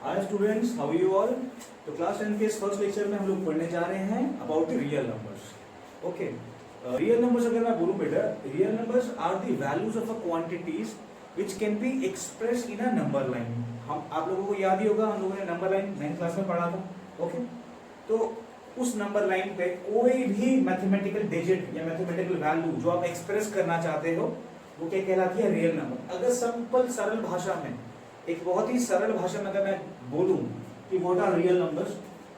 Hi students, how you all. तो class 10 के इस फर्स्ट लेक्चर में हम लोग पढ़ने जा रहे हैं about the real numbers. Okay, real numbers अगर मैं बोलूं बेटा, real numbers are the values of a quantities which can be expressed in a number line. हम आप लोगों को याद ही होगा, हम लोगों ने नंबर लाइन 9th क्लास में पढ़ा था। ओके, तो उस नंबर लाइन पे कोई भी मैथमेटिकल डिजिट या मैथमेटिकल वैल्यू जो आप एक्सप्रेस करना चाहते हो वो क्या कहलाती है? Real number. अगर सिंपल सरल भाषा में, एक बहुत ही सरल भाषा में अगर मैं बोलूं कि व्हाट आर रियल नंबर्स,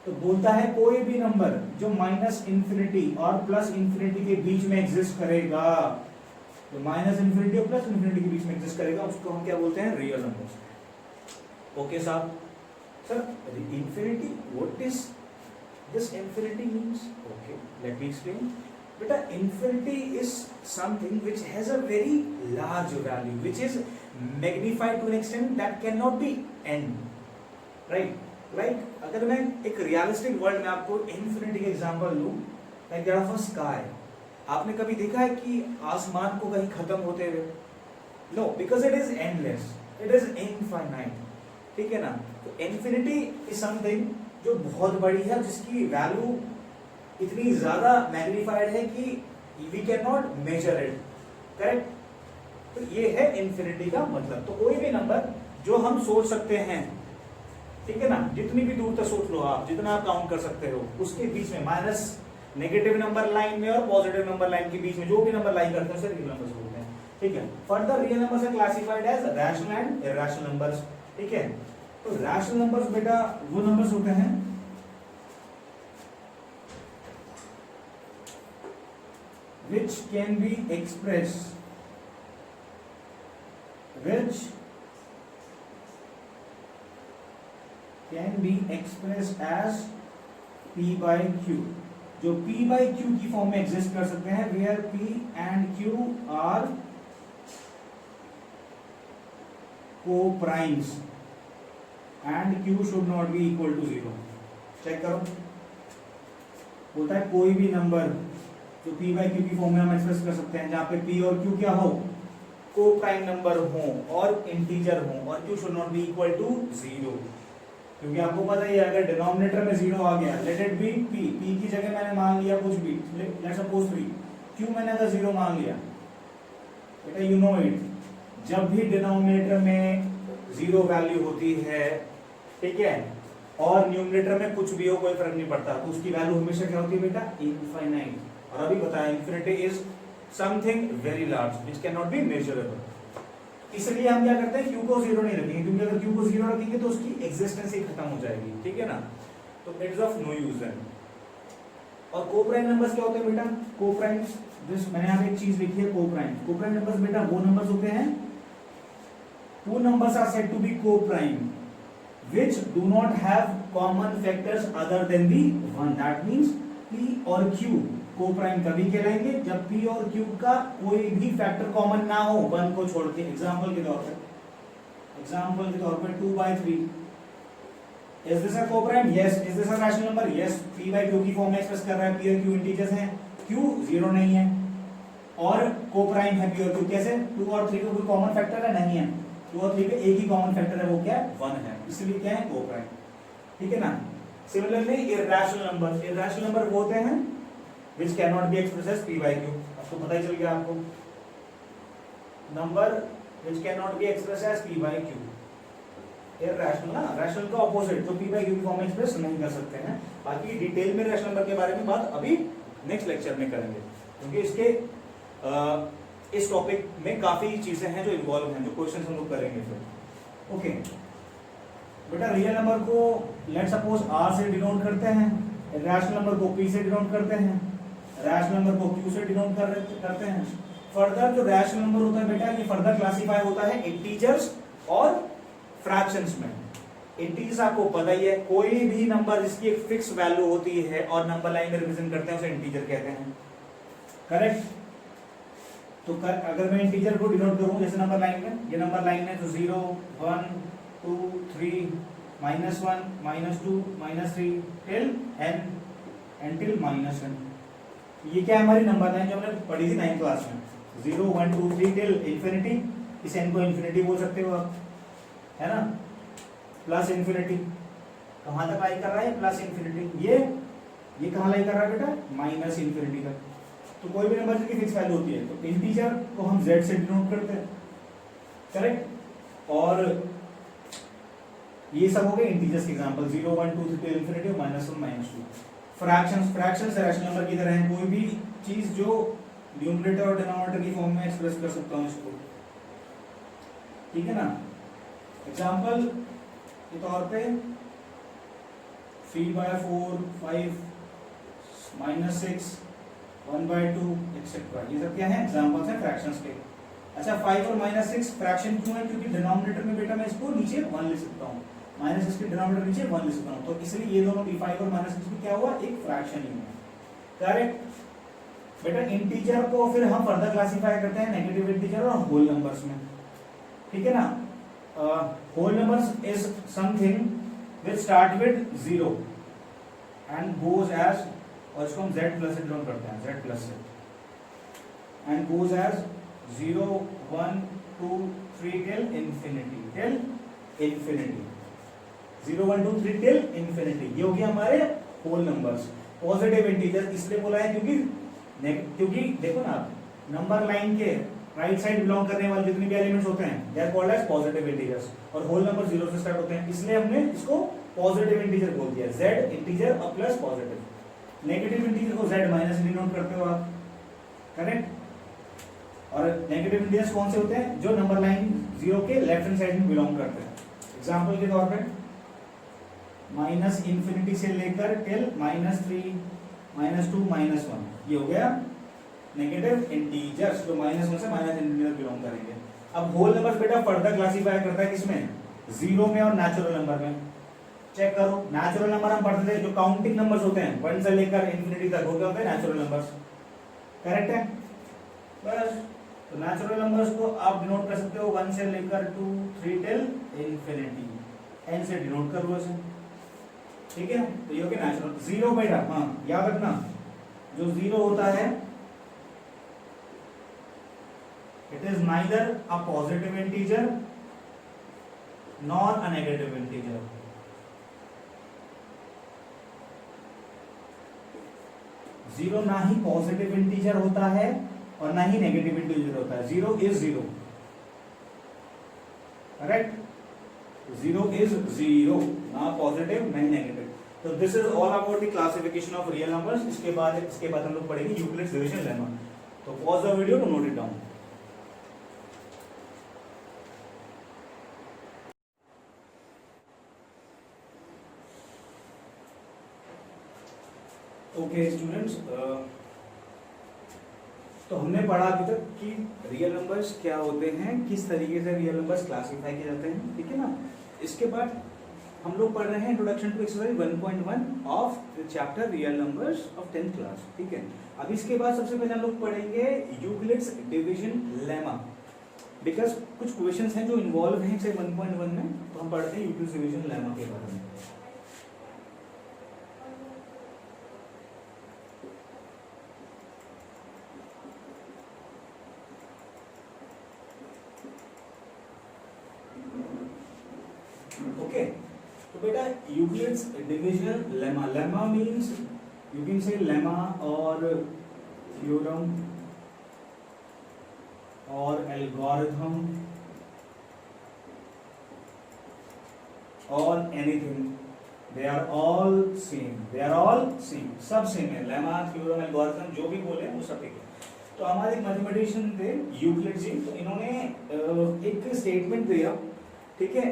तो बोलता है कोई भी नंबर जो माइनस इंफिनिटी और प्लस इंफिनिटी के बीच में एग्जिस्ट करेगा, जो माइनस इंफिनिटी और प्लस इंफिनिटी के बीच में एग्जिस्ट करेगा, उसको हम क्या बोलते हैं? Real numbers. ओके साहब, sir infinity, what is this infinity means? Okay, let me explain. Beta, infinity is something which has a very large value, which is magnified to an extent that cannot be end, right? Like अगर मैं एक realistic world में आपको infinity का example लूँ, like there of a sky, आपने कभी देखा है कि आसमान को कहीं खत्म होते हुए? No, because it is endless, it is infinite, ठीक है ना? तो infinity is something जो बहुत बड़ी है, जिसकी value इतनी ज्यादा मैग्नीफाइड है कि we can not measure it, correct? तो ये है इंफिनिटी का मतलब। तो कोई भी नंबर जो हम सोच सकते हैं, ठीक है ना, जितनी भी दूर तक सोच लो आप, जितना आप काउंट कर सकते हो, उसके बीच में माइनस नेगेटिव नंबर लाइन में और पॉजिटिव नंबर लाइन के बीच में जो भी नंबर लाइन करते हैं उसे रियल नंबर्स बोलते हैं, ठीक है। Further real numbers are classified as rational and irrational numbers, ठीक है। तो रैशनल नंबर्स बेटा वो नंबर्स होते हैं which can be expressed as p by q, जो p by q की फॉर्म में एग्जिस्ट कर सकते हैं, where p and q are co-primes and q should not be equal to 0। Check करो, बोलता है कोई भी नंबर जो p by q की फॉर्म में हम एक्सप्रेस कर सकते हैं, जहां पे p और q क्या हो? को प्राइम नंबर हो और इंटीजर हो, और q should not be equal to 0, क्योंकि आपको पता ही है अगर डिनोमिनेटर में 0 आ गया, लेट इट बी p की जगह मैंने मान लिया कुछ भी, लेट्स सपोज 3, q मैंने अगर 0 मान लिया, बेटा यू नो इट, जब भी डिनोमिनेटर में 0 वैल्यू होती है, ठीक है, और न्यूमरेटर में कुछ भी हो कोई फर्क नहीं पड़ता, तो उसकी वैल्यू हमेशा क्या होती है बेटा? इनफाइनाइट। और अभी बताया infinity is something very large which can not be measurable. इसलिए हम क्या करते हैं? q को 0 नहीं रखेंगे, क्योंकि अगर q को 0 रखेंगे तो उसकी एग्जिस्टेंस ही खत्म हो जाएगी, ठीक है ना? तो it's of no use then. और कोप्राइम नंबर्स क्या होते हैं बेटा? कोप्राइम, दिस मैंने यहां पे एक चीज लिखी है, कोप्राइम। कोप्राइम नंबर्स बेटा वो नंबर्स होते हैं, two numbers are said to be coprime which do not have common factors other than the one, that means p और q कोप्राइम तभी कहलाएंगे जब p और q का कोई भी फैक्टर कॉमन ना हो, 1 को छोड़ के। एग्जांपल के तौर पे 2 by 3, is this a co-prime? Yes. Is this a rational number? Yes. p by q की फॉर्म में एक्सप्रेस कर रहा है, p और q इंटीजर्स हैं, q 0 नहीं है, और कोप्राइम है p और q। कैसे? 2 और 3 का कोई कॉमन फैक्टर है? नहीं है। 2 और 3 का एक ही कॉमन फैक्टर है, वो क्या है? 1 है, इसलिए क्या है? कोप्राइम, ठीक है ना? सिमिलरली इरैशनल नंबर वो होते हैं which cannot be expressed as p by q। आपको पता ही चल गया आपको, number which cannot be expressed as p by q, irrational ना, रैशनल का ऑपोजिट जो p by q की फॉर्म में एक्सप्रेस नहीं कर सकते हैं। बाकी डिटेल में रैशनल नंबर के बारे में बात अभी नेक्स्ट लेक्चर में करेंगे, क्योंकि इसके इस टॉपिक में काफी चीजें हैं जो इन्वॉल्व हैं, जो क्वेश्चंस हम लोग करेंगे फिर। ओके बेटा, रियल नंबर को लेट सपोज r से डिनोट करते हैं, रैशनल नंबर को p से डिनोट करते हैं, रैशनल नंबर को q से डिनोट करते हैं। फर्दर जो रैशनल नंबर होता है बेटा, ये फर्दर क्लासिफाई होता है इंटीजर्स और फ्रैक्शंस में। इंटीजर्स आपको पता ही है, कोई भी नंबर जिसकी एक फिक्स वैल्यू होती है और नंबर लाइन में रिप्रेजेंट करते हैं उसे इंटीजर कहते हैं, करेक्ट? तो अगर मैं इंटीजर को डिनोट करूं जैसे नंबर लाइन में, ये नंबर लाइन है, तो 0 1 2 3 -1 -2 -3 टिल n until -n। ये क्या है? हमारी नंबर लाइन जो हमने पढ़ी थी 9th क्लास में, 0 1 2 3 टिल इंफिनिटी। इस n को इंफिनिटी बोल सकते हो आप, है ना? प्लस इन्फिनिटी, कहाँ तक लाई कर रहा है, प्लस इन्फिनिटी। ये कहाँ लाई कर रहा है बेटा, माइनस इन्फिनिटी तक। तो कोई भी नंबर की फिक्स वैल्यू होती है तो इंटीजर को हम z से डिनोट करते हैं, करेक्ट। और ये सब हो गए इंटीजर्स के example, 0 1 2 3 infinity, -1 -2। Fractions rational number की तरह है, कोई भी चीज जो न्यूमरेटर और डिनोमिनेटर की फॉर्म में एक्सप्रेस कर सकता हूं इसको, ठीक है ना। एग्जांपल के तौर पे 3/4 5 -6 1/2 एक्सेट्रा, ये सब क्या है, एग्जांपल्स हैं फ्रैक्शंस के। अच्छा 5 और -6 फ्रैक्शन क्यों है, क्योंकि डिनोमिनेटर में बेटा मैं इसको नीचे 1 लिख सकता हूँ, -6 के डिनोमिनेटर नीचे 1 लिख सकता हूँ, तो इसलिए ये दोनों भी 5 और -6 भी क्या हुआ, एक फ्रैक्शन ही है, करेक्ट। बेटा इंटीजर को फिर हम फर्दर क्लासिफाई करते हैं नेगेटिव इंटीजर और होल नंबर्स में, ठीक है ना। Whole numbers is something which start with 0 and goes as, और इसको हम z प्लस से डिनोट करते हैं, z प्लस से, and goes as 0 1 2 3 till infinity, 0 1 2 3 till infinity. ये हो गया हमारे होल नंबर्स। पॉजिटिव इंटीजर इसलिए बोला है क्योंकि देखो ना, नंबर लाइन के राइट साइड बिलोंग करने वाले जितने भी एलिमेंट्स होते हैं they are called as positive integers, और होल नंबर 0 से स्टार्ट होते हैं, इसलिए हमने इसको पॉजिटिव इंटीजर बोल दिया, z इंटीजर और प्लस पॉजिटिव। नेगेटिव इंटीजर को z माइनस डिनोट करते हो आप, करेक्ट। और नेगेटिव इंटीजर्स कौन से होते हैं, जो नंबर लाइन 0 के लेफ्ट हैंड साइड में बिलोंग करते हैं। एग्जांपल के तौर पे -इन्फिनिटी से लेकर टिल -3 -2 -1, ये हो गया नेगेटिव इंटीजर्स, जो -1 से माइनस इंटीजर बिलोंग करेंगे। अब होल नंबर्स बेटा फर्दर क्लासिफाई करता है किसमें, 0 में और नेचुरल नंबर में। चेक करो, नेचुरल नंबर हम पढ़ते थे, जो काउंटिंग नंबर्स होते हैं 1 से लेकर इन्फिनिटी तक होते हैं नेचुरल नंबर्स, करेक्ट है। बस तो नेचुरल नंबर्स को आप डिनोट कर सकते हो 1 से लेकर 2 3 टिल इन्फिनिटी, n से डिनोट कर लो इसे, ठीक है। तो ये हो गया नेचुरल। 0 बेटा, हाँ याद रखना, जो 0 होता है it is neither a positive integer nor a negative integer. Zero ना ही पॉजिटिव इंटीजर होता है और ना ही नेगेटिव इंटीजर होता है, 0 इज 0, करेक्ट। 0 इज 0, ना पॉजिटिव ना ही नेगेटिव। तो this is all about the classification of real numbers. इसके बाद हम लोग पढ़ेंगे यूक्लिड्स डिवीजन लेमा। तो pause the video to note it down. Okay students, तो हमने पढ़ा अभी तक कि रियल नंबर्स क्या होते हैं, किस तरीके से रियल नंबर्स क्लासिफाई किए जाते हैं, ठीक है ना। इसके बाद हम लोग पढ़ रहे हैं introduction to exercise 1.1 of chapter real numbers of 10th class, ठीक है। अब इसके बाद सबसे पहले हम लोग पढ़ेंगे यूक्लिड्स डिवीजन लेमा, बिकॉज कुछ क्वेश्चंस हैं जो इन्वॉल्व हैं एक्सरसाइज 1.1 में, तो हम पढ़ते हैं यूक्लिड्स डिवीजन लेमा के बारे में। ओके, तो बेटा Euclid's division lemma, lemma means you can say lemma और थ्योरम और एल्गोरिथम और anything, they are all same, सब सेम है। लेमा थ्योरम एल्गोरिथम जो भी बोले वो सब एक है। तो हमारे मैथमेटिशियन थे यूक्लिड जी, तो इन्होंने एक स्टेटमेंट दिया, ठीक है,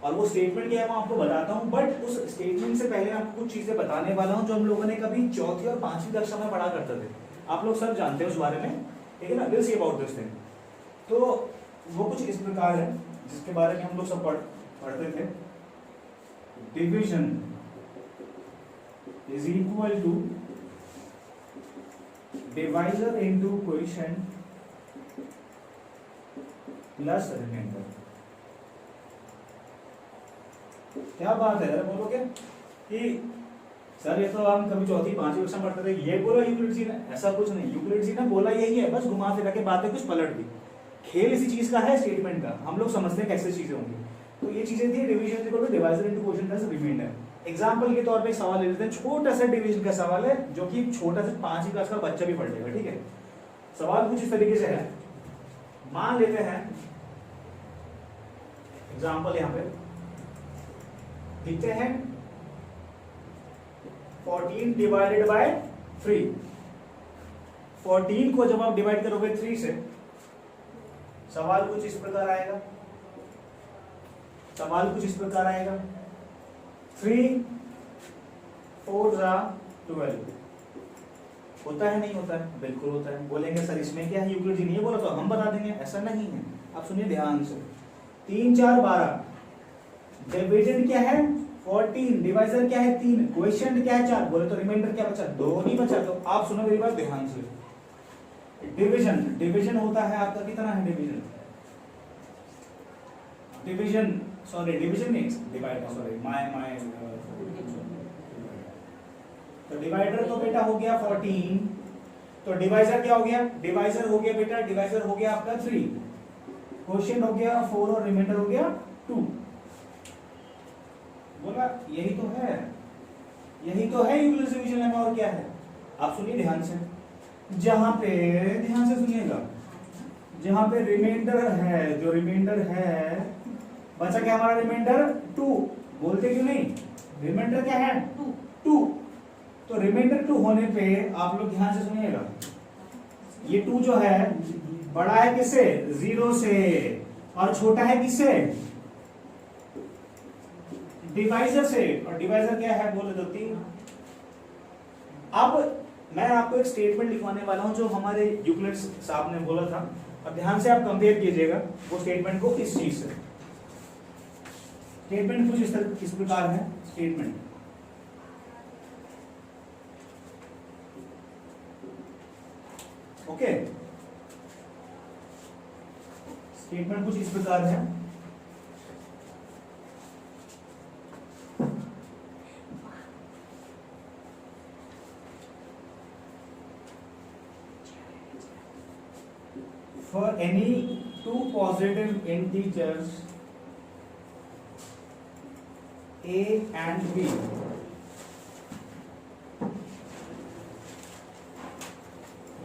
और वो स्टेटमेंट क्या है मैं आपको बताता हूँ, बट उस स्टेटमेंट से पहले आपको कुछ चीजें बताने वाला हूँ जो हम लोगों ने कभी चौथी और पांचवी कक्षा में पढ़ा करते थे। आप लोग सब जानते हैं उस बारे में, ठीक है ना, will see about this thing. तो वो कुछ इस प्रकार है जिसके बारे में हम लोग सब पढ़ते थे। Division is equal to divisor into quotient plus remainder. क्या बात है, बोलो क्या कि सर ये तो हम कभी चौथी पांचवी कक्षा में पढ़ते थे, ये बोला यूक्लिड जी ने, ऐसा कुछ नहीं। यूक्लिड जी ने बोला यही है, बस घुमा फिरा के बातें कुछ पलट दी। खेल इसी चीज का है, स्टेटमेंट का, हम लोग समझते हैं कैसे चीजें होंगी। तो ये चीजें थी division equal to divisor into quotient plus remainder. Example के तौर पे एक सवाल ले लेते हैं, छोटा सा डिवीजन का सवाल है जो कि छोटा सा 5वीं क्लास का बच्चा भी पढ़ लेगा, ठीक है। सवाल कुछ इस तरीके से है, मान लेते हैं एग्जांपल यहां पे लिखते हैं 14 डिवाइडेड बाय 3। 14 को जब आप डिवाइड करोगे 3 से, सवाल कुछ इस प्रकार आएगा, सवाल कुछ इस प्रकार आएगा 3 4 12 होता है नहीं होता है? बिल्कुल होता है। बोलेंगे सर इसमें क्या है, यूक्लिड जी नहीं बोला तो हम बता देंगे, ऐसा नहीं है। आप सुनिए ध्यान से, 3 4 12, डिवीजन क्या है 14, डिवाइजर क्या है 3, क्वोशिएंट क्या है 4, बोले तो रिमाइंडर क्या बचा 2 नहीं बचा। तो आप सुनो मेरी बात ध्यान से, डिवीजन डिवीजन होता है आपका कितना है division, division sorry division means divider, sorry my तो डिवाइडर तो बेटा हो गया 14, तो डिवाइजर क्या हो गया, डिवाइजर हो गया बेटा, डिवाइजर हो गया आपका 3, क्वोशिएंट हो गया 4 और रिमाइंडर हो गया 2। बोला यही तो है, यही तो है यूक्लिड डिवीजन लेमा, और क्या है। आप सुनिए ध्यान से, जहां पे ध्यान से सुनिएगा, जहां पे रिमाइंडर है, जो रिमाइंडर है बचा क्या हमारा रिमाइंडर 2, बोलते क्यों नहीं, रिमाइंडर क्या है 2। तो रिमाइंडर 2 होने पे आप लोग ध्यान से सुनिएगा, ये 2 जो है बड़ा है किससे 0 से, और छोटा है किससे डिवाइजर से, और डिवाइजर क्या है बोले तो 3। अब मैं आपको एक स्टेटमेंट लिखवाने वाला हूं जो हमारे यूक्लिड साहब ने बोला था, और ध्यान से आप कंपेयर कीजिएगा वो स्टेटमेंट को इस चीज से। स्टेटमेंट कुछ इस प्रकार है, स्टेटमेंट ओके, स्टेटमेंट कुछ इस प्रकार है, for any two positive integers a and b,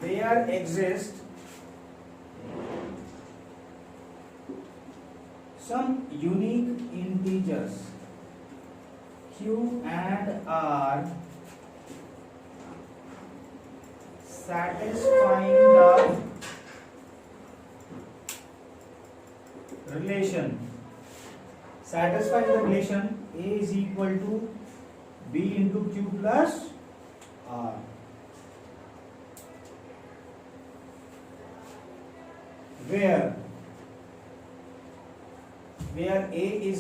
there exist some unique integers q and r satisfying the relation, satisfy the relation a is equal to b into q plus r, where a is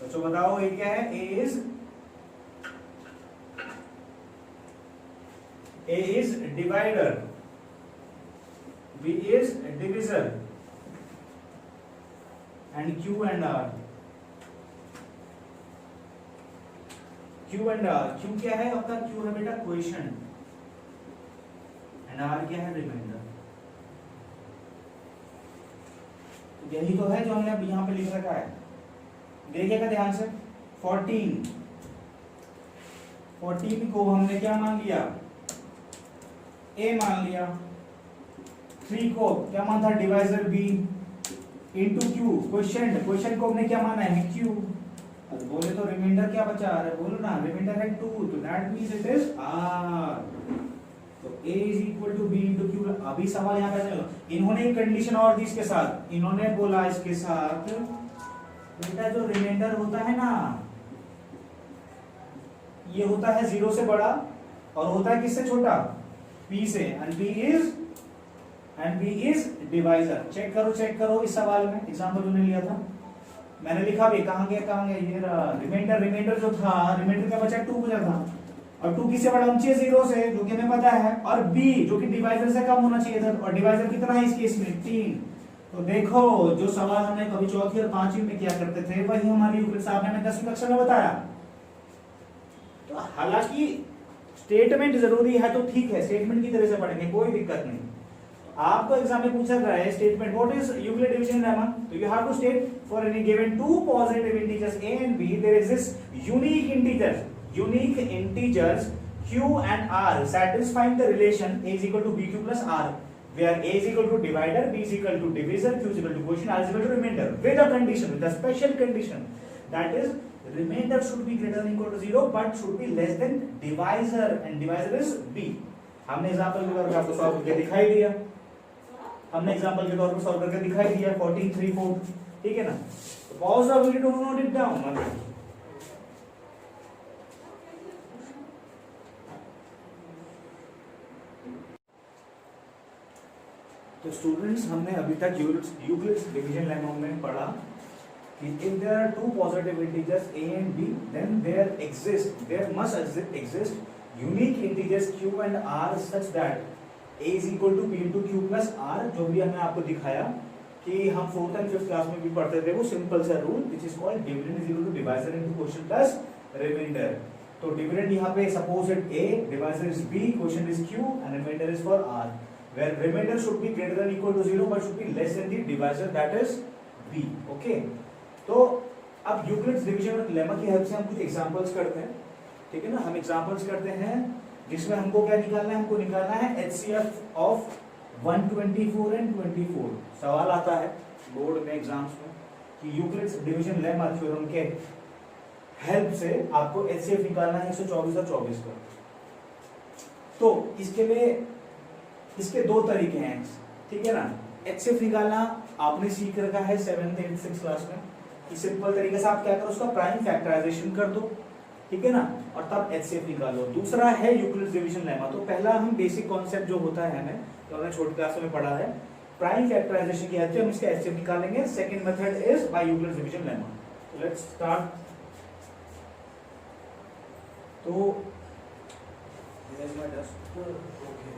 बच्चों बताओ ये क्या है, a is divider, B is divisor, and Q and R. Q and R, Q क्या है आपका, Q है बेटा क्वोशिएंट, एंड R क्या है रिमाइंडर। यही तो है जो हमने अब यहाँ पे लिख रखा है, देखिएगा ध्यान से। 14 को हमने क्या मान लिया, A मान लिया, 3 को क्या माना था divisor B into Q, quotient को हमने क्या माना है Q, अब बोले तो रिमाइंडर क्या बचा, अरे बोलो ना रिमाइंडर है 2, तो that means it is R। तो A is equal to B into Q। अभी सवाल यहाँ पे इन्होंने एक कंडीशन और दी इसके साथ, इन्होंने बोला इसके साथ बेटा जो रिमाइंडर होता है ना ये होता है 0 से बड़ा और होता है किससे छोटा, P से, and B is divisor. Check करो इस सवाल में एग्जांपल जो लिया था मैंने लिखा भी, कहां गया ये रिमाइंडर जो था, रिमाइंडर का बचा 2 बचा था, और 2 किससे बड़ा होना चाहिए 0 से, जो कि हमें पता है, और B जो कि डिवाइजर से कम होना चाहिए था, और डिवाइजर कितना है इस केस में 3। तो देखो जो सवाल हमने कभी चौथी और पांचवी में किया करते थे वही हमारी यूक्लिड साहब ने हमें 10वीं कक्षा में बताया। तो हालांकि स्टेटमेंट जरूरी है तो ठीक है, स्टेटमेंट की तरह से पढ़ेंगे कोई दिक्कत नहीं। आपको एग्जाम में पूछा गया है statement what is Euclid division lemma, तो you have to state for any given two positive integers a and b there exists unique integers q and r satisfying the relation a is equal to bq plus r, where a is equal to divider, b is equal to divisor, q is equal to quotient, r is equal to remainder, with a condition, with a special condition, that is remainder should be greater than equal to 0 but should be less than divisor, and divisor is b. हमने example के तौर पे आपको solve करके दिखाई दिया, 14 3 4, ठीक है ना। Pause the video, note it down. तो स्टूडेंट्स, हमने अभी तक यूक्लिड्स डिवीजन लेमा में पढ़ा कि if there are two positive integers a and b, then there must exist unique integers q and r such that a is equal to b into q plus r, जो भी हमने आपको दिखाया कि हम 4th and 5th क्लास में भी पढ़ते थे, वो सिंपल सा rule which is called dividend is equal to divisor into quotient plus remainder। तो डिविडेंड यहाँ पे suppose it a, divisor is b, quotient is q and remainder is for r, where remainder should be greater than equal to 0 but should be less than the divisor, that is b। Okay, तो अब Euclid's division lemma की help से हम कुछ examples करते हैं, ठीक है ना। हम एग्जांपल्स करते हैं जिसमें हमको क्या निकालना है, हमको निकालना है HCF ऑफ 124 एंड 24। सवाल आता है बोर्ड में एग्जाम्स में कि यूक्लिड्स डिवीजन लेमा थ्योरम के हेल्प से आपको HCF निकालना है 124 और 24 का। तो इसके लिए इसके दो तरीके हैं, ठीक है ना। HCF निकालना आपने सीख रखा है 7th 8th 6th क्लास में कि सिंपल तरीके से आप क्या करो, उसका प्राइम फैक्टराइजेशन कर दो, ठीक है ना, और तब HCF निकालो। दूसरा है यूक्लिड्स डिवीजन लेमा। तो पहला हम बेसिक कॉन्सेप्ट जो होता है हमें, तो हमने छोटी क्लास में पढ़ा है, प्राइम फैक्टराइजेशन की हेल्प से हम इसका HCF निकालेंगे। Second method is by Euclid's division lemma. तो लेट्स स्टार्ट। तो here's my duster, okay।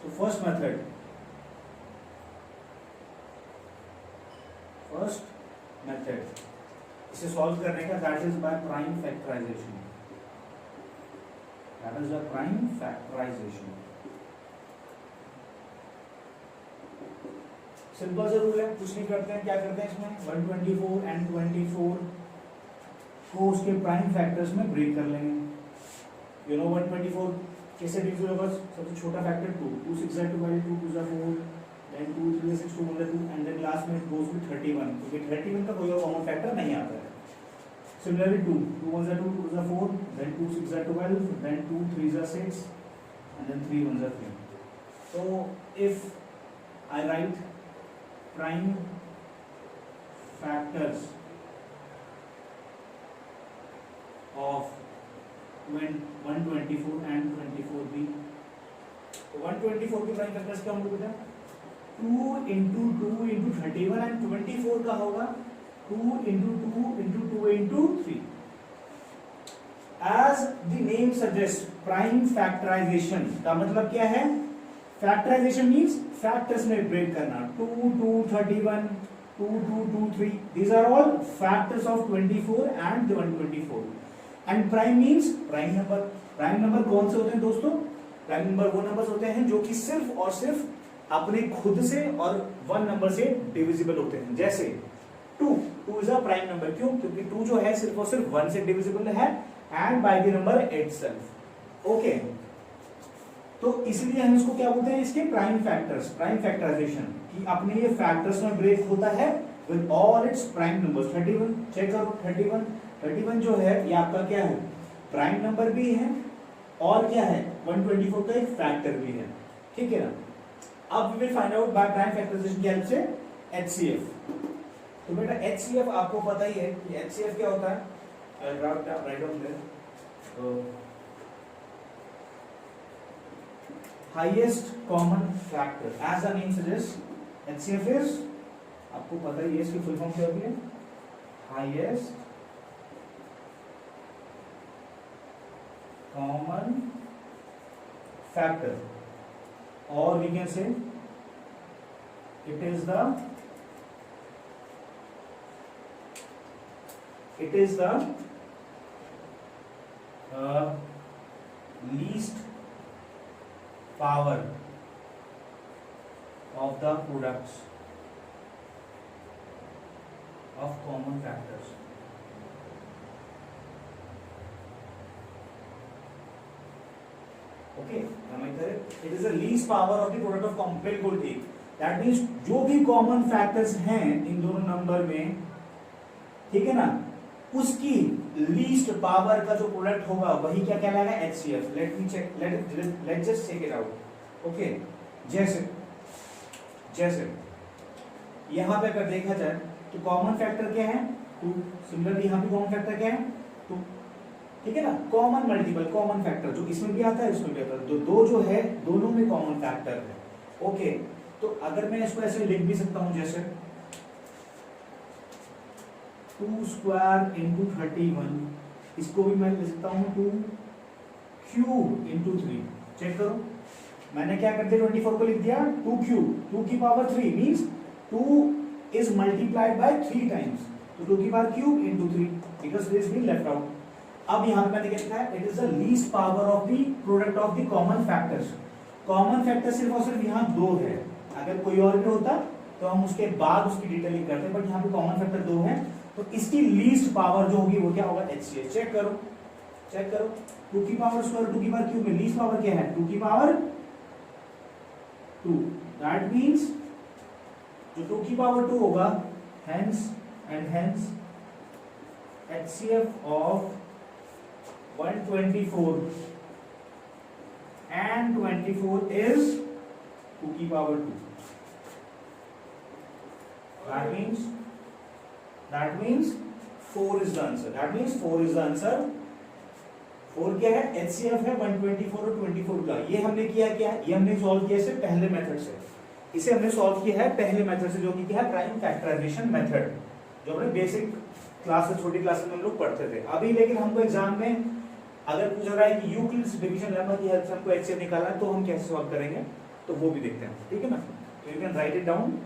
तो फर्स्ट मेथड इसे सॉल्व करने का, that is by prime factorization, simple सा रूल है, कुछ नहीं करते हैं। क्या करते हैं इसमें 124 एंड 24 को उसके प्राइम फैक्टर्स में ब्रेक कर लेंगे। यू नो 124 कैसे डिविजिबल होगा, सबसे छोटा factor 2, 2 6 are 12, 2 2 are 4, then 2 3 are 6, 2 1 are 2, and then last में it goes with 31, क्योंकि 31 का कोई और कॉमन फैक्टर नहीं आता है। Similarly 2 1 are 2, 2 are 4, then 2 6 are 12, then 2 3 are 6, and then 3 1 are 3। So if I write prime factors of 124 and 24b, तो 124 के प्राइम फैक्टर्स क्या होंगे बेटा, 2 into 2 into 31, and 24 का होगा 2 into 2 into 2 into 3। As the name suggests, prime factorization का मतलब क्या है, factorization means factors में break करना। 2 2 31, 2 2 2 3, these are all factors of 24 and 124। And prime means prime number. Prime number कौन से होते हैं दोस्तों, प्राइम नंबर वो नंबर्स होते हैं जो कि सिर्फ और सिर्फ अपने खुद से और 1 नंबर से डिविजिबल होते हैं। जैसे 2 इज अ प्राइम नंबर, क्यों, क्योंकि 2 जो है सिर्फ और सिर्फ 1 से डिविजिबल है and by the number itself. Okay, तो इसलिए हम इसको क्या बोलते हैं, इसके प्राइम फैक्टर्स, प्राइम फैक्टराइजेशन, कि अपने ये फैक्टर्स में ब्रेक होता है with all its prime numbers. 31 check करो, 31 जो है ये आपका क्या है, प्राइम नंबर भी है और क्या है 124 का एक फैक्टर भी है, ठीक है ना। अब we will find out by prime factorization की हेल्प से HCF। तो बेटा HCF आपको पता ही है कि HCF क्या होता है, write down there, highest common factor, as the name suggest HCF is, आपको पता ही है इसकी फुल फॉर्म क्या होती है, highest common factor, or we can say it is the least power of the products of common factors. Okay, am I correct? It is the least power of the product of common. बिल्कुल ठीक. That means जो भी common factors हैं इन दोनों number में, ठीक है ना, उसकी लीस्ट पावर का जो प्रोडक्ट होगा वही क्या कहलाएगा? HCF. Let me check, let's just check it out. Okay, जैसे यहां पे अगर देखा जाए तो कॉमन फैक्टर क्या है? 2. सिमिलरली यहां पे कॉमन फैक्टर क्या है? 2. ठीक है ना, कॉमन मल्टीपल कॉमन फैक्टर जो इसमें भी आता है इसमें भी आता है, तो दो जो है दोनों में कॉमन फैक्टर है. ओके, तो अगर मैं इसको ऐसे लिख भी सकता हूं जैसे 2 स्क्वायर इंटू 31, इसको भी मैं लिख सकता हूँ 2 क्यूब इंटू 3. चेक करो, मैंने क्या कर दिया? 24 को लिख दिया 2 क्यूब, 2 की power 3 means 2 is multiplied by 3 times, तो 2 की power cube into 3 because this been left out. अब यहाँ पे मैंने क्या लिखा है? It is the least power of the product of the common factors. Common factor सिर्फ और सिर्फ यहाँ 2 है. अगर कोई और भी होता तो हम उसके बाद उसकी डिटेलिंग करते, बट यहाँ पे कॉमन फैक्टर 2 है, तो इसकी लीस्ट पावर जो होगी वो क्या होगा? HCF. चेक करो 2 की पावर स्क्वायर 2 की पावर क्यूब में लीस्ट पावर क्या है? 2 की पावर 2. दैट मीन्स जो 2 की पावर 2 होगा, hence HCF of 124 and 24 is 2 की power 2. That means 4 is the answer. 4 क्या है? HCF है 124 और 24 का. ये हमने किया क्या है? ये हमने सॉल्व किया इसे पहले मेथड से. इसे हमने सॉल्व किया है पहले मेथड से, जो कि क्या है? प्राइम फैक्टराइजेशन मेथड, जो हमने बेसिक क्लास से छोटी क्लास में हम लोग पढ़ते थे. अभी लेकिन हमको एग्जाम में अगर पूछ रहा है कि यूक्लिड्स डिवीजन लेमा की हेल्प से हमको HCF निकालना है, तो हम कैसे सॉल्व करेंगे, तो वो भी देखते हैं. ठीक है ना, तो you can write it down.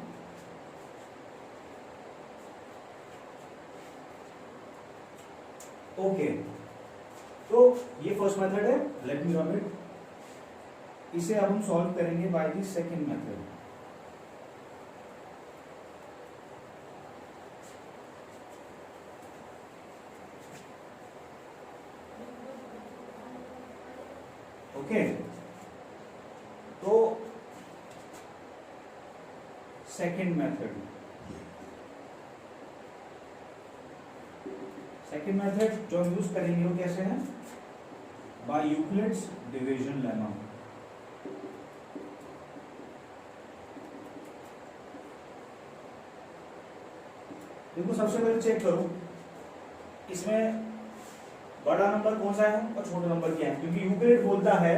Okay, तो ये फर्स्ट मेथड है. Let me run it. इसे अब हम सॉल्व करेंगे by the second method. Okay, तो सेकंड मेथड जो हम यूज करेंगे वो कैसे है? By Euclid's division lemma. देखो, सबसे पहले चेक करो इसमें बड़ा नंबर कौन सा है और छोटा नंबर क्या है, क्योंकि यूक्लिड बोलता है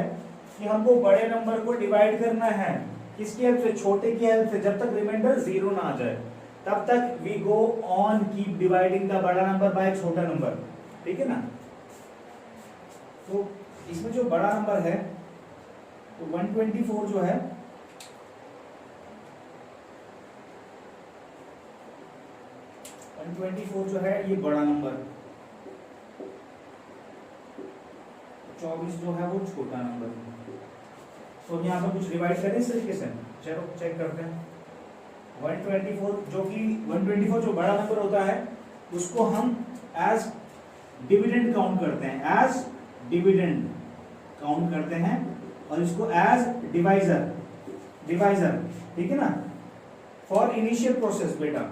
कि हमको बड़े नंबर को डिवाइड करना है किसकी हेल्प से? छोटे की हेल्प से. जब तक रिमाइंडर 0 ना आ जाए तब तक we go on keep dividing the बड़ा नंबर बाय छोटा नंबर. ठीक है ना, तो इसमें जो बड़ा नंबर है तो 124 जो है, ये बड़ा नंबर, 24 जो है वो छोटा नंबर है. तो यहाँ पर कुछ डिवाइड करें इस तरीके से. चलो चेक करते हैं. 124 जो बड़ा नंबर होता है उसको हम एज डिविडेंड काउंट करते हैं, और इसको एज डिवाइजर. ठीक है ना, फॉर इनिशियल प्रोसेस बेटा,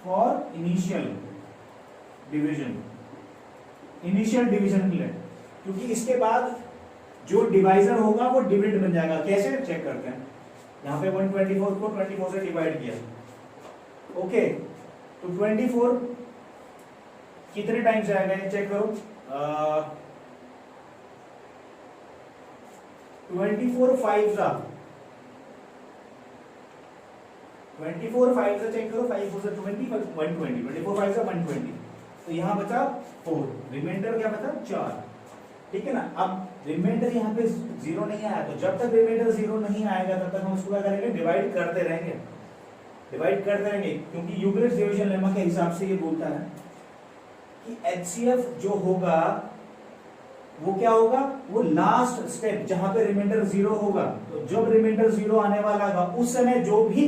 फॉर इनिशियल डिवीजन के लिए, क्योंकि इसके बाद जो डिवाइजर होगा वो डिविडेंड बन जाएगा. कैसे? चेक करते हैं. यहाँ पे 124 को 24 से डिवाइड किया. ओके, तो 24 कितने टाइम्स आएगा ये चेक करो. 24 5 सा चेक करो. 5 4 से 20, 120. 24 5 सा 120. तो यहाँ बचा 4, रिमाइंडर क्या बचा? 4. ठीक है ना, अब रिमाइंडर यहाँ पे 0 नहीं आया, तो जब तक रिमाइंडर 0 नहीं आएगा तब तक हम उसको क्या करेंगे? डिवाइड करते रहेंगे, क्योंकि यूक्लिड्स डिवीजन लेमा के हिसाब से ये बोलता है कि HCF जो होगा वो क्या होगा, वो लास्ट स्टेप जहां पे रिमाइंडर 0 होगा। तो जब रिमाइंडर 0 आने वाला होगा उस समय जो भी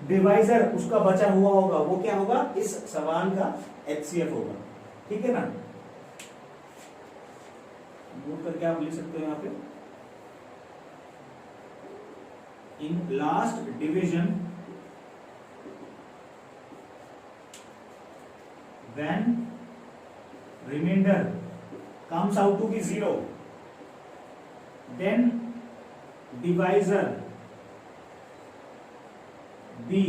डिवाइजर उसका बचा हुआ होगा वो क्या होगा, इस सवाल का एचसीएफ होगा। ठीक है ना, नोट करके आप लिख सकते हो यहां पे, इन last division when remainder comes out to be 0, then divisor B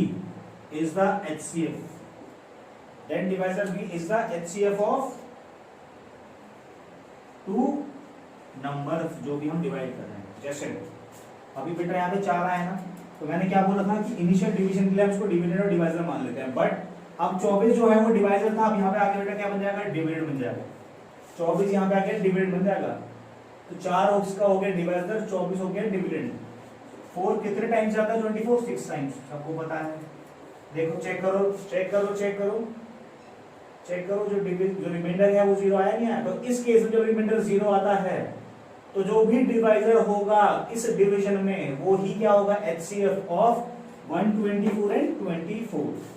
is the HCF. Then divisor B is the HCF of two numbers जो भी हम डिवाइड कर रहे हैं। जैसे अभी बेटा यहाँ पे 4 आया ना, तो मैंने क्या बोला था कि इनिशियल डिवीजन के लिए हम इसको डिविडेंड और डिवाइजर मान लेते हैं, बट अब 24 जो है वो डिवाइजर था, अब यहाँ पे आगे बेटा क्या बन जाएगा, डिविडेंड बन जाएगा। 24 यहाँ पे आगे डिविडेंड बन जाएगा, तो 4 उसका हो गया डिवाइजर, 24 हो गया डिविडेंड। 4 कितने टाइम्स जाता है, 24 6 टाइम्स, सबको पता है। देखो चेक करो चेक करो चेक करो चेक करो, जो रिमाइंडर है वो 0 आया नहीं आया। तो इस केस में जब रिमाइंडर 0 आता है तो जो भी डिवाइजर होगा इस डिवीजन में वो ही क्या होगा, एचसीएफ ऑफ 124 एंड 24।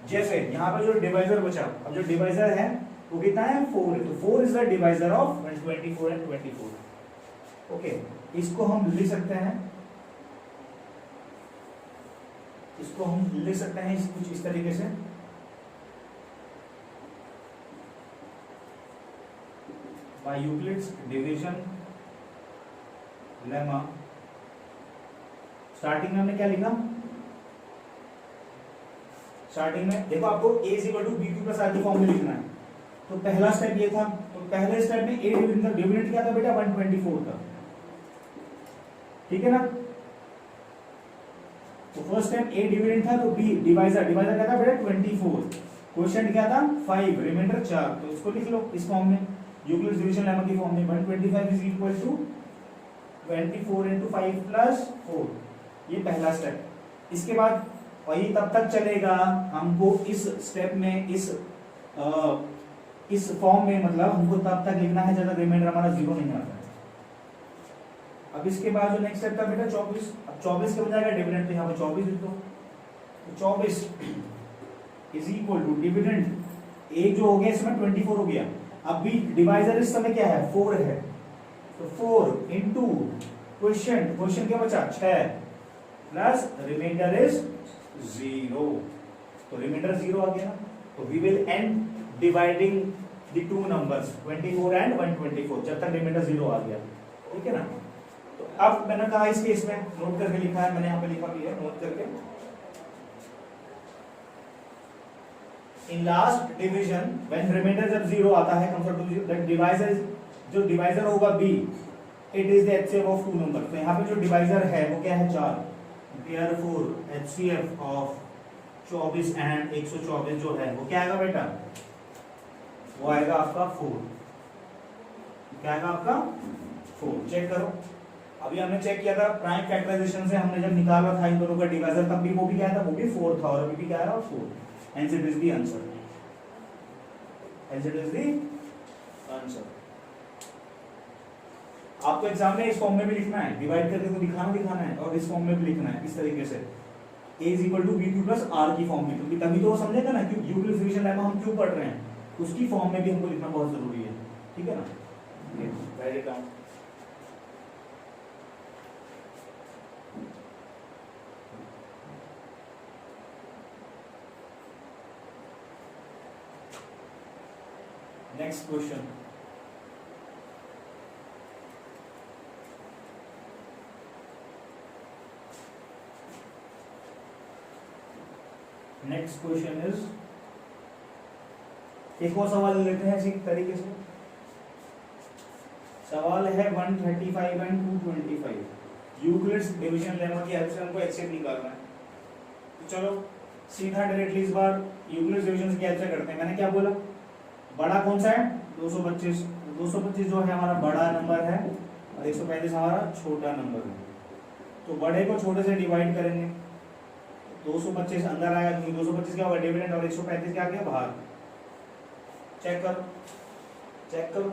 जैसे यहाँ पे जो डिवाइजर बचा, अब जो डिवाइजर है वो कितना है, 4 है, तो 4 is the divisor of 124 and 24। Okay, इसको हम लिख सकते हैं, इसको हम लिख सकते हैं कुछ इस तरीके से, by Euclid's division lemma. Starting में हमने क्या लिखा, स्टार्टिंग में देखो आपको a = bq + r की फॉर्म में लिखना है। तो पहला स्टेप ये था, तो पहले स्टेप में a डिविडेंड क्या था बेटा, 124 था। ठीक है ना, तो फर्स्ट स्टेप a डिविडेंड था, तो b डिवाइजर क्या था बेटा 24, क्वोशिएंट क्या था 5, रिमाइंडर 4। तो इसको लिख लो इस फॉर्म में, यूक्लिड्स डिवीजन लेमा की फॉर्म में, 125 = 24 × 5 + 4, ये पहला स्टेप। इसके बाद और ये तब तक चलेगा हमको इस स्टेप में इस फॉर्म में, मतलब हमको तब तक लिखना है जब तक रिमाइंडर हमारा 0 नहीं आता है। अब इसके बाद जो नेक्स्ट स्टेप था बेटा 24, अब 24 के बन जाएगा डिविडेंड, तो यहाँ पे 24 लिख दो। तो 24 = डिविडेंड एक जो हो गया इसमें 24 हो गया। अब भी डिवाइजर इस समय क्या है, 4 है, तो 4 इंटू क्वोशिएंट क्या बचा 6 प्लस रिमाइंडर इज 0, तो रिमाइंडर 0 आ गया। तो we will end dividing the two numbers 24 and 124 जब तक रिमाइंडर 0 आ गया। ठीक है ना, तो अब मैंने कहा इस केस में नोट करके लिखा है, मैंने यहाँ पे लिखा भी है नोट करके, in last division when remainder जब 0 आता है कम्स टू दैट डिवाइजर, जो डिवाइजर होगा b, it is the HCF of two number. तो यहाँ पे जो डिवाइजर है वो क्या है 4, therefore HCF ऑफ 24 एंड 124 जो है वो क्या आएगा बेटा, वो आएगा आपका 4, क्या आएगा आपका 4। चेक करो, अभी हमने चेक किया था प्राइम फैक्टराइजेशन से, हमने जब निकाला था इन दोनों का डिवाइजर तब भी वो भी क्या था, वो भी 4 था, और अभी भी क्या आया 4, hence it is the answer, hence it is the answer। आपको एग्जाम में इस फॉर्म में भी लिखना है, डिवाइड करके तो दिखाना है, और इस फॉर्म में भी लिखना है इस तरीके से, a = bq + r की फॉर्म में, क्योंकि तभी तो वो समझेगा ना कि यूक्लिड्स डिवीजन लेमा हम क्यों पढ़ रहे हैं, उसकी फॉर्म में भी हमको लिखना बहुत जरूरी है। ठीक है ना, right it down. Next question, next question is, एक और सवाल लेते हैं इसी तरीके से। सवाल है 135 एंड 225, यूक्लिड्स डिवीजन लेमा की हेल्प से हमको एचसीएफ निकालना है। तो चलो सीधा डायरेक्टली इस बार यूक्लिड्स डिवीजन की हेल्प से करते हैं। मैंने क्या बोला, बड़ा कौन सा है 225, 225 जो है हमारा बड़ा नंबर है और 135 हमारा छोटा नंबर है। तो बड़े को छोटे से डिवाइड करेंगे, 225 अंदर आएगा क्योंकि 225 क्या होगा डिविडेंड, और 135 क्या आ गया बाहर। चेक करो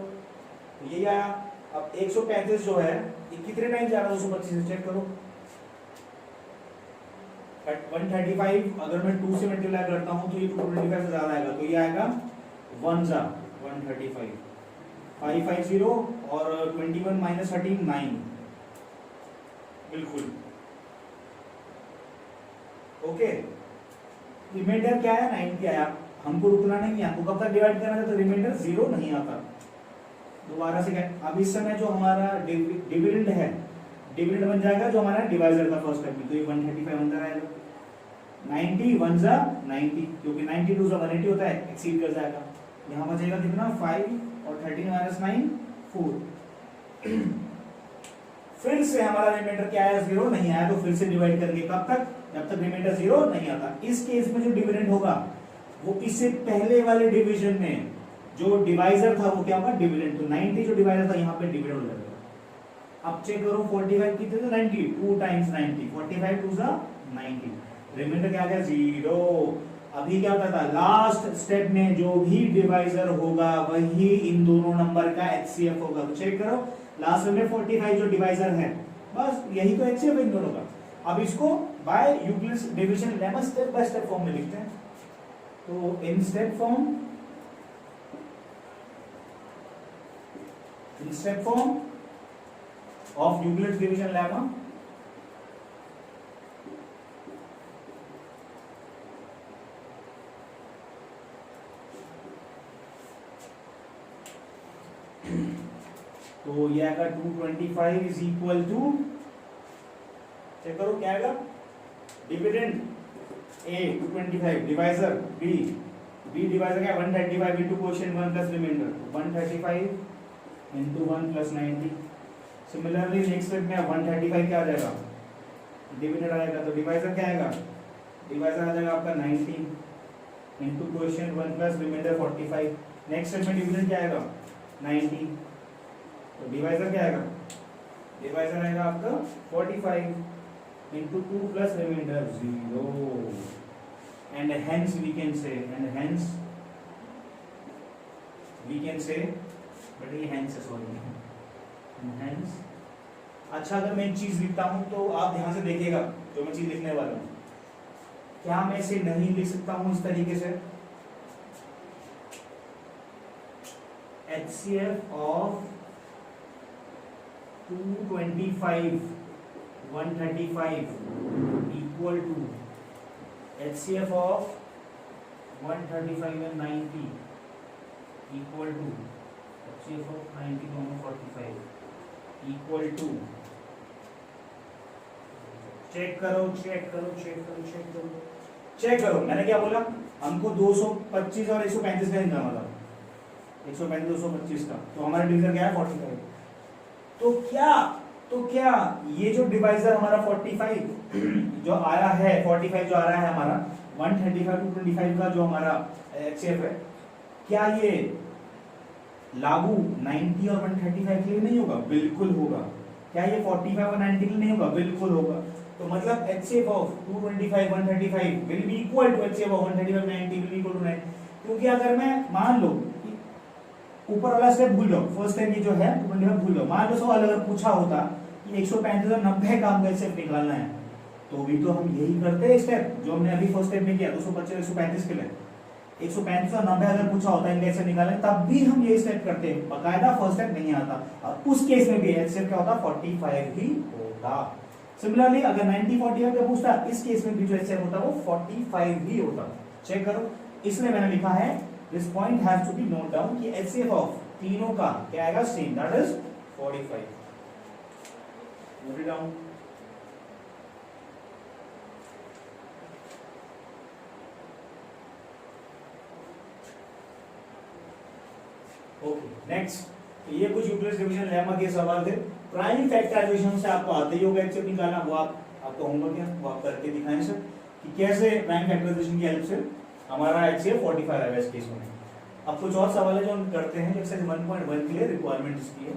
तो यही आया, अब 135 जो है ये कितने टाइम जा रहा है 225 से, चेक करो। 135 अगर मैं 2 से मल्टीप्लाई करता हूं तो ये 225 से ज्यादा आएगा, तो ये आएगा 1 जा 135, 550 और 21 माइनस 13 9, बिल्कुल ओके। रिमाइंडर क्या है 90 आया, हमको रुकना नहीं है, हमको कब तक डिवाइड करना है तो रिमाइंडर 0 नहीं आता। दोबारा से क्या, अब इस समय जो हमारा डिविडेंड है, डिविडेंड बन जाएगा जो हमारा डिवाइजर था फर्स्ट टाइम में, तो ये 135 अंदर आएगा। 90 1 जा 90, क्योंकि 92 जा 180 होता है, एक्सीड कर जाएगा। यहाँ बचेगा कितना 5 और 13 माइनस 9 4। फिर से हमारा रिमाइंडर क्या आया 0 नहीं आया, तो फिर से डिवाइड करेंगे कब तक, जब तक रिमाइंडर 0 नहीं आता। इस केस में जो डिविडेंड होगा वो इससे पहले वाले डिवीजन में जो डिवाइजर था वो क्या होगा डिविडेंड, तो 90 जो डिवाइजर था यहाँ पे डिविडेंड हो जाएगा। अब चेक करो 45 कितने थे 90, 2 टाइम्स 90, 45 2 जा 90, रिमाइंडर क्या आ गया 0। अभी क्या होता था लास्ट स्टेप में जो भी डिवाइजर होगा वही इन दोनों नंबर का एचसीएफ होगा, तो चेक करो लास्ट में 45 जो डिवाइजर है बस यही तो एचसीएफ इन दोनों का। अब इसको by Euclid's division lemma step by step form में लिखते हैं, तो in step form of Euclid's division lemma तो ये आएगा 225 इज इक्वल टू, चेक करो क्या आएगा dividend A 225, divisor B divisor क्या 135 into quotient 1 plus remainder 135 into 1 plus 90। Similarly next step में 135 क्या आ जाएगा डिविडेंड आएगा, तो डिवाइजर क्या आएगा, डिवाइजर आ जाएगा आपका 90 into quotient 1 plus remainder 45। Next step में डिविडेंड क्या आएगा 90, तो डिवाइजर क्या आएगा, डिवाइजर आएगा आपका 45 into 2 plus remainder 0, and hence we can say but ये हेंस है सॉरी हेंस। अच्छा अगर मैं एक चीज लिखता हूं तो आप ध्यान से देखिएगा जो मैं चीज लिखने वाला हूं, क्या मैं इसे नहीं लिख सकता हूं इस तरीके से HCF of 225 135 equal to HCF of 135 and 90 equal to HCF of 90 comma 45 equal to, check करो मैंने क्या बोला, हमको 225 और 135 का निकालना था, 135 225 का, तो हमारा डिवीजर क्या है 45। तो क्या ये जो डिवाइजर हमारा 45 जो आया है 45 जो आ रहा है हमारा 135 to 25 का जो हमारा HCF है, क्या ये लागू 90 और 135 के लिए नहीं होगा, बिल्कुल होगा। क्या ये 45 और 90 के लिए नहीं होगा, बिल्कुल होगा। तो मतलब HCF of 225 135 will be equal to HCF of 135 90 will be equal to 9, क्योंकि अगर मैं मान लो ऊपर वाला स्टेप भूल जाओ, फर्स्ट स्टेप ये जो है 225 भूल जाओ, मान लो सवाल अगर पूछा होता कि 135 और 90 का हमको HCF निकालना है, तो भी तो हम यही करते हैं स्टेप जो हमने अभी फर्स्ट स्टेप में किया 225 135 के लिए। 135 और 90 अगर पूछा होता इनका HCF निकालना तब भी हम यही स्टेप करते हैं, बकायदा फर्स्ट स्टेप नहीं आता। अब उस केस में भी HCF क्या होता 45 ही होता। सिमिलरली अगर 90 45 का पूछता, इस केस में भी जो HCF होता वो 45 ही होता। चेक करो, इसलिए मैंने लिखा है this point has to be note down कि HCF ऑफ तीनों का क्या आएगा same, that is 45। Note it down. Okay next, ये कुछ यूक्लिड्स डिवीजन लेमा के सवाल थे। प्राइम फैक्टराइजेशन से आपको आते ही होगा HCF निकालना, वो आपको होमवर्क है वो आप करके दिखाएं सर कि कैसे प्राइम फैक्टराइजेशन की हेल्प से हमारा HCF 45 आएगा इस केस में। अब कुछ और सवाल है जो हम करते हैं, एक्सरसाइज 1.1 के लिए रिक्वायरमेंट इसकी है।